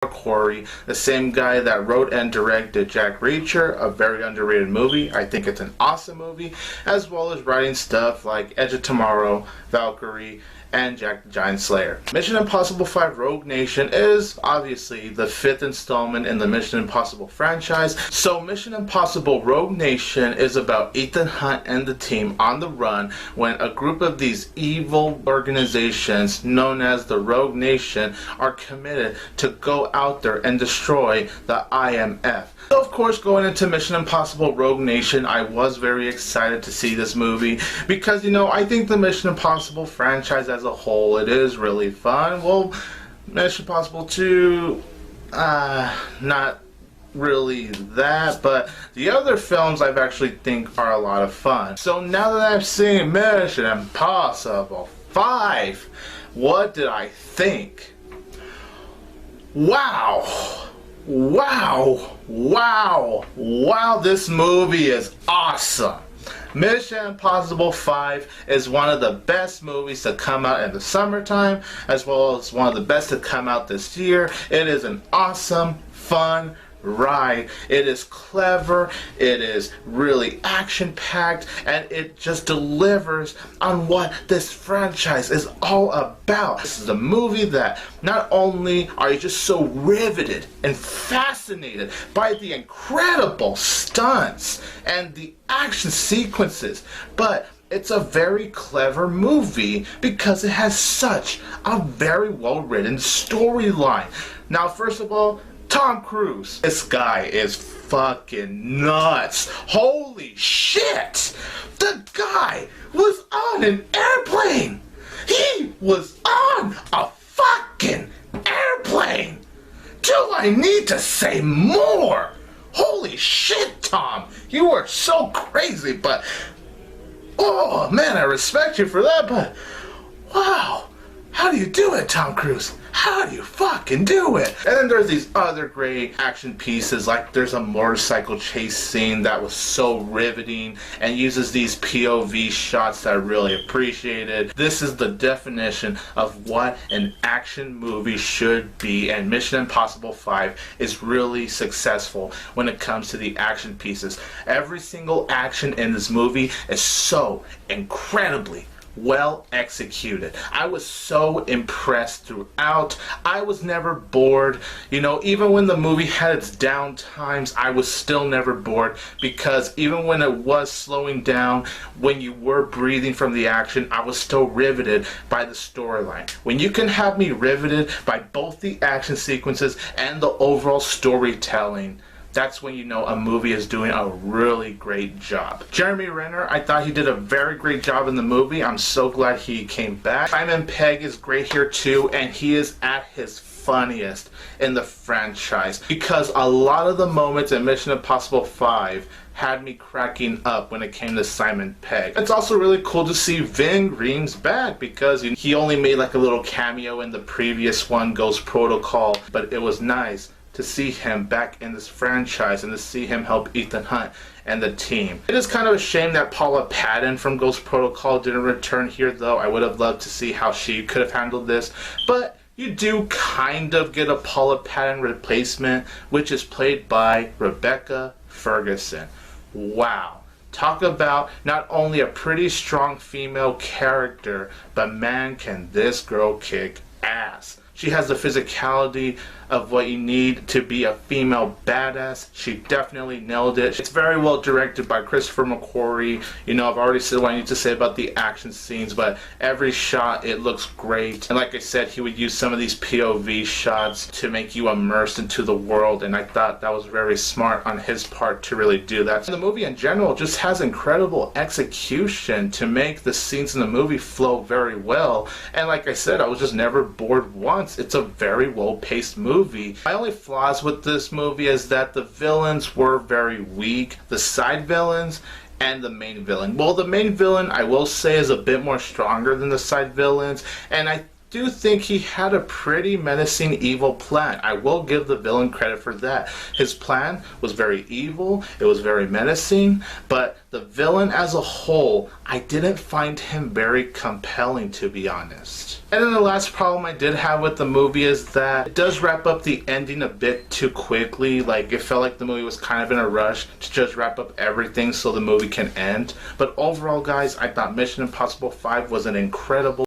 McQuarrie, the same guy that wrote and directed Jack Reacher, a very underrated movie. I think it's an awesome movie, as well as writing stuff like Edge of Tomorrow, Valkyrie, and Jack the Giant Slayer. Mission Impossible 5 Rogue Nation is obviously the 5th installment in the Mission Impossible franchise. So Mission Impossible Rogue Nation is about Ethan Hunt and the team on the run when a group of these evil organizations known as the Rogue Nation are committed to go out there and destroy the IMF. So of course, going into Mission Impossible Rogue Nation, I was very excited to see this movie because, you know, I think the Mission Impossible franchise as a whole, it is really fun. Well, Mission Impossible 2, not really that, but the other films I actually think are a lot of fun. So now that I've seen Mission Impossible 5, what did I think? Wow! Wow, wow, wow, this movie is awesome. Mission Impossible 5 is one of the best movies to come out in the summertime, as well as one of the best to come out this year. It is an awesome, fun ride. It is clever, it is really action-packed, and it just delivers on what this franchise is all about. This is a movie that not only are you just so riveted and fascinated by the incredible stunts and the action sequences, but it's a very clever movie because it has such a very well-written storyline. Now, first of all, Tom Cruise. This guy is fucking nuts. Holy shit! The guy was on an airplane! He was on a fucking airplane! Do I need to say more? Holy shit, Tom! You are so crazy, but... oh, man, I respect you for that, but... wow! How do you do it, Tom Cruise? How do you fucking do it? And then there's these other great action pieces, like there's a motorcycle chase scene that was so riveting and uses these POV shots that I really appreciated. This is the definition of what an action movie should be, and Mission Impossible 5 is really successful when it comes to the action pieces. Every single action in this movie is so incredibly well executed. I was so impressed throughout. I was never bored. You know, even when the movie had its down times, I was still never bored, because even when it was slowing down, when you were breathing from the action, I was still riveted by the storyline. When you can have me riveted by both the action sequences and the overall storytelling, that's when you know a movie is doing a really great job. Jeremy Renner, I thought he did a very great job in the movie. I'm so glad he came back. Pegg is great here too, and he is at his funniest in the franchise, because a lot of the moments in Mission Impossible 5 had me cracking up when it came to Simon Pegg. It's also really cool to see Ving Rhames back, because he only made like a little cameo in the previous one, Ghost Protocol, but it was nice to see him back in this franchise and to see him help Ethan Hunt and the team. It is kind of a shame that Paula Patton from Ghost Protocol didn't return here, though. I would have loved to see how she could have handled this, but you do kind of get a Paula Patton replacement, which is played by Rebecca Ferguson. Wow. Talk about not only a pretty strong female character, but man, can this girl kick ass. She has the physicality of what you need to be a female badass. She definitely nailed it. It's very well directed by Christopher McQuarrie. You know, I've already said what I need to say about the action scenes, but every shot, it looks great. And like I said, he would use some of these POV shots to make you immersed into the world, and I thought that was very smart on his part to really do that. And the movie in general just has incredible execution to make the scenes in the movie flow very well. And like I said, I was just never bored once. It's a very well-paced movie. My only flaws with this movie is that the villains were very weak. The side villains and the main villain. Well, the main villain, I will say, is a bit more stronger than the side villains, and I do think he had a pretty menacing evil plan. I will give the villain credit for that. His plan was very evil, it was very menacing, but the villain as a whole, I didn't find him very compelling, to be honest. And then the last problem I did have with the movie is that it does wrap up the ending a bit too quickly. Like, it felt like the movie was kind of in a rush to just wrap up everything so the movie can end. But overall, guys, I thought Mission Impossible 5 was an incredible